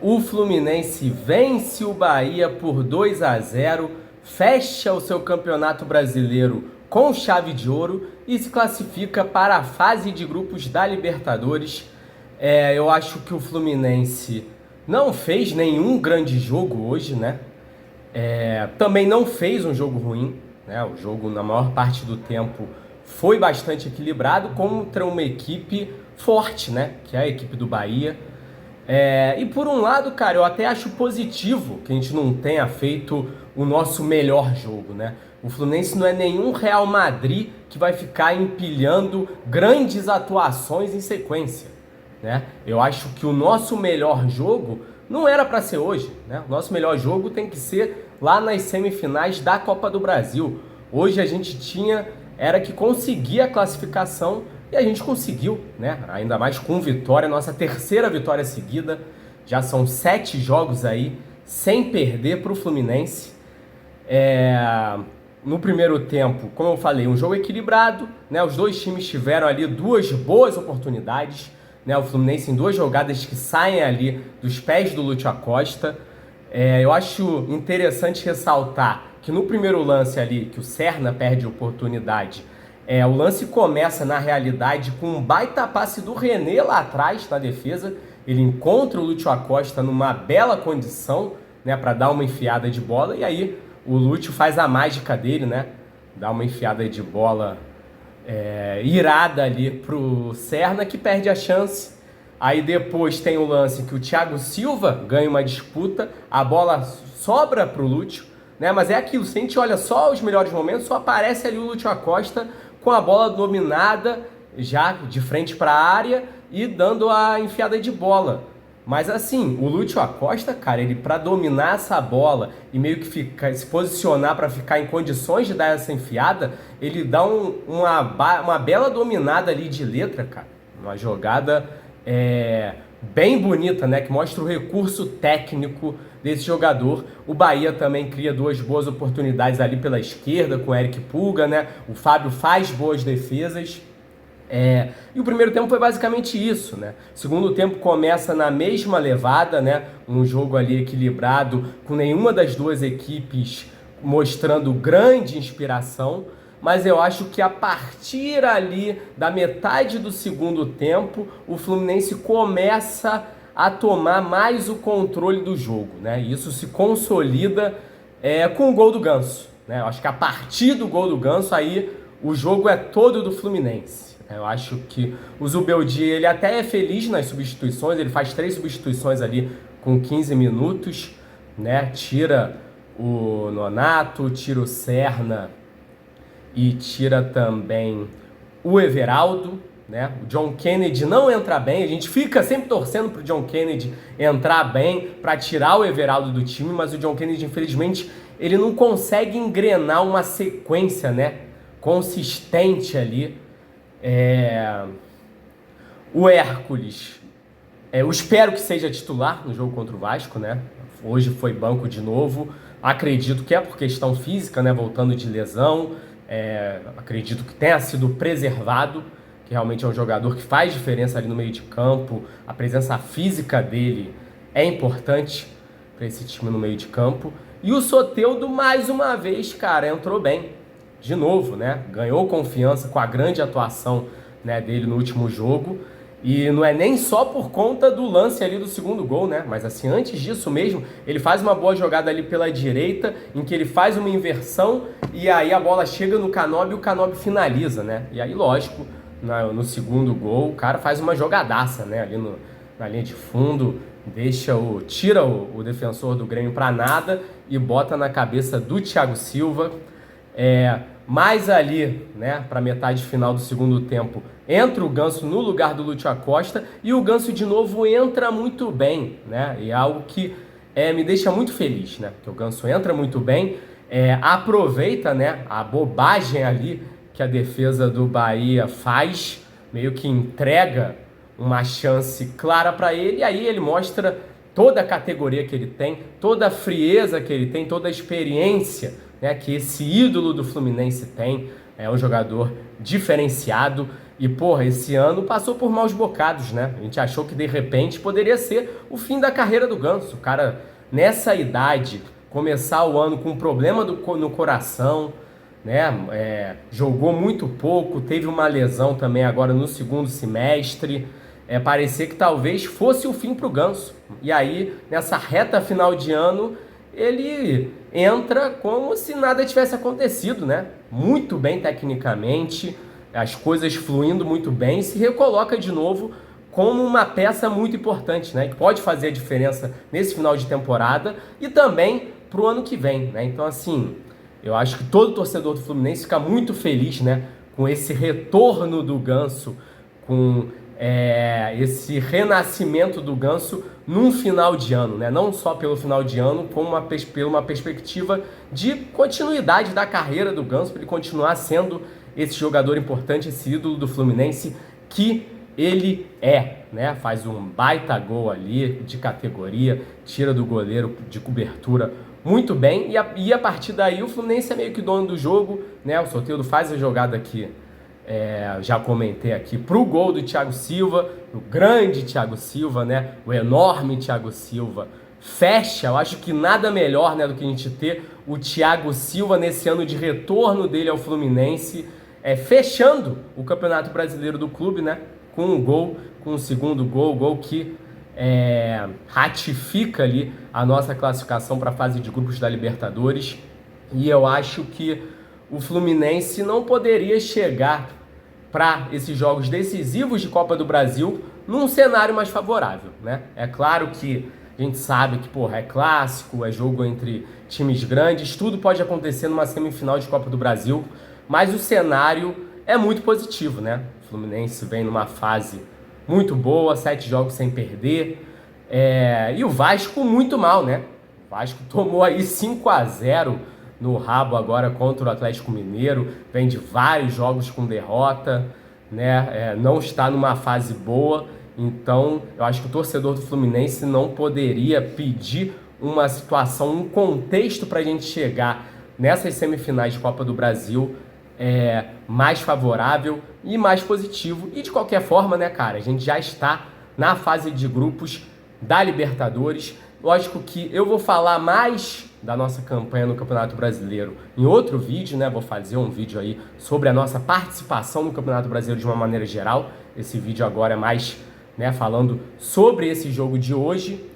O Fluminense vence o Bahia por 2-0, fecha o seu campeonato brasileiro com chave de ouro e se classifica para a fase de grupos da Libertadores. Eu acho que o Fluminense não fez nenhum grande jogo hoje, né? Também não fez um jogo ruim, né? O jogo, na maior parte do tempo, foi bastante equilibrado contra uma equipe forte, né? Que é a equipe do Bahia. E por um lado, cara, eu até acho positivo que a gente não tenha feito o nosso melhor jogo, né? O Fluminense não é nenhum Real Madrid que vai ficar empilhando grandes atuações em sequência, né? Eu acho que o nosso melhor jogo não era para ser hoje, né? O nosso melhor jogo tem que ser lá nas semifinais da Copa do Brasil. Hoje a gente era que conseguir a classificação e a gente conseguiu, né? Ainda mais com vitória, nossa terceira vitória seguida. Já são 7 jogos aí sem perder para o Fluminense. No primeiro tempo, como eu falei, um jogo equilibrado, né? Os dois times tiveram ali 2 boas oportunidades, né? O Fluminense em 2 jogadas que saem ali dos pés do Lúcio Acosta. Eu acho interessante ressaltar que no primeiro lance ali, que o Serna perde a oportunidade, o lance começa, na realidade, com um baita passe do René lá atrás, na defesa. Ele encontra o Lúcio Acosta numa bela condição, né, para dar uma enfiada de bola. E aí o Lúcio faz a mágica dele, né? Dá uma enfiada de bola irada ali pro Serna, que perde a chance. Aí depois tem o lance que o Thiago Silva ganha uma disputa, a bola sobra pro Lúcio, né? Mas é aquilo, se a gente olha só os melhores momentos, só aparece ali o Lúcio Acosta com a bola dominada, já de frente para a área e dando a enfiada de bola. Mas assim, o Lúcio Acosta, cara, ele para dominar essa bola e meio que se posicionar para ficar em condições de dar essa enfiada, ele dá uma bela dominada ali de letra, cara. Uma jogada bem bonita, né? Que mostra o recurso técnico desse jogador. O Bahia também cria 2 boas oportunidades ali pela esquerda com o Eric Pulga, né? O Fábio faz boas defesas. E o primeiro tempo foi basicamente isso, né? O segundo tempo começa na mesma levada, né? Um jogo ali equilibrado, com nenhuma das duas equipes mostrando grande inspiração. Mas eu acho que a partir ali da metade do segundo tempo, o Fluminense começa a tomar mais o controle do jogo, né? E isso se consolida com o gol do Ganso, né? Eu acho que a partir do gol do Ganso, aí o jogo é todo do Fluminense. Eu acho que o Zubeldia, ele até é feliz nas substituições, ele faz 3 substituições ali com 15 minutos, né? Tira o Nonato, tira o Serna e tira também o Everaldo, né? O John Kennedy não entra bem, a gente fica sempre torcendo pro John Kennedy entrar bem para tirar o Everaldo do time, mas o John Kennedy, infelizmente, ele não consegue engrenar uma sequência, né, consistente ali. O Hércules, eu espero que seja titular no jogo contra o Vasco, né? Hoje foi banco de novo, acredito que é por questão física, né, voltando de lesão. Acredito que tenha sido preservado, que realmente é um jogador que faz diferença ali no meio de campo. A presença física dele é importante para esse time no meio de campo. E o Soteldo, mais uma vez, cara, entrou bem. De novo, né? Ganhou confiança com a grande atuação, né, dele no último jogo. E não é nem só por conta do lance ali do segundo gol, né? Mas assim, antes disso mesmo, ele faz uma boa jogada ali pela direita, em que ele faz uma inversão e aí a bola chega no Canóbio e o Canóbio finaliza, né? E aí, lógico, no segundo gol, o cara faz uma jogadaça, né? Ali na linha de fundo, tira o defensor do Grêmio pra nada e bota na cabeça do Thiago Silva. Mais ali, né, para metade final do segundo tempo, entra o Ganso no lugar do Lúcio Acosta e o Ganso de novo entra muito bem, né? E é algo que me deixa muito feliz, né? Porque o Ganso entra muito bem, aproveita, né, a bobagem ali que a defesa do Bahia faz, meio que entrega uma chance clara para ele, e aí ele mostra toda a categoria que ele tem, toda a frieza que ele tem, toda a experiência, né, que esse ídolo do Fluminense tem. É um jogador diferenciado. E, porra, esse ano passou por maus bocados, né? A gente achou que, de repente, poderia ser o fim da carreira do Ganso. O cara, nessa idade, começar o ano com um problema no coração, né? Jogou muito pouco, teve uma lesão também agora no segundo semestre. Parecia que talvez fosse o fim pro Ganso. E aí, nessa reta final de ano, ele entra como se nada tivesse acontecido, né? Muito bem tecnicamente, as coisas fluindo muito bem, e se recoloca de novo como uma peça muito importante, né? Que pode fazer a diferença nesse final de temporada e também para o ano que vem, né? Então, assim, eu acho que todo torcedor do Fluminense fica muito feliz, né? Com esse retorno do Ganso, com esse renascimento do Ganso num final de ano, né? Não só pelo final de ano, como pela uma perspectiva de continuidade da carreira do Ganso, para ele continuar sendo esse jogador importante, esse ídolo do Fluminense que ele né? Faz um baita gol ali de categoria, tira do goleiro de cobertura muito bem, e a partir daí o Fluminense é meio que dono do jogo, né? O Soteldo faz a jogada aqui, já comentei aqui, pro gol do Thiago Silva, o grande Thiago Silva, né? O enorme Thiago Silva. Fecha, eu acho que nada melhor, né, do que a gente ter o Thiago Silva nesse ano de retorno dele ao Fluminense, fechando o Campeonato Brasileiro do clube, né? Com um gol, com o segundo gol que ratifica ali a nossa classificação para a fase de grupos da Libertadores. E eu acho que o Fluminense não poderia chegar para esses jogos decisivos de Copa do Brasil num cenário mais favorável, né? É claro que a gente sabe que, porra, é clássico, é jogo entre times grandes, tudo pode acontecer numa semifinal de Copa do Brasil, mas o cenário é muito positivo, né? O Fluminense vem numa fase muito boa, 7 jogos sem perder, e o Vasco muito mal, né? O Vasco tomou aí 5-0 no rabo agora contra o Atlético Mineiro, vem de vários jogos com derrota, né? Não está numa fase boa, então eu acho que o torcedor do Fluminense não poderia pedir uma situação, um contexto para a gente chegar nessas semifinais de Copa do Brasil mais favorável e mais positivo. E de qualquer forma, né, cara, a gente já está na fase de grupos da Libertadores. Lógico que eu vou falar mais da nossa campanha no Campeonato Brasileiro em outro vídeo, né? Vou fazer um vídeo aí sobre a nossa participação no Campeonato Brasileiro de uma maneira geral. Esse vídeo agora é mais, né, falando sobre esse jogo de hoje.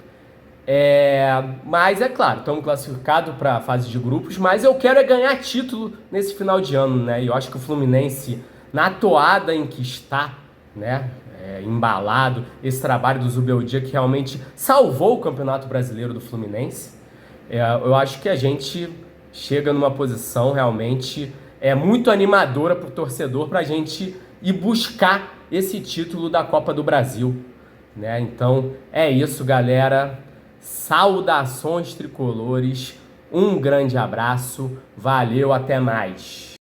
Mas é claro, estamos classificados para a fase de grupos, mas eu quero ganhar título nesse final de ano, né? E eu acho que o Fluminense, na toada em que está, né, embalado, esse trabalho do Zubeldia que realmente salvou o Campeonato Brasileiro do Fluminense, eu acho que a gente chega numa posição realmente muito animadora para o torcedor, para a gente ir buscar esse título da Copa do Brasil, né? Então é isso, galera. Saudações tricolores, um grande abraço, valeu, até mais.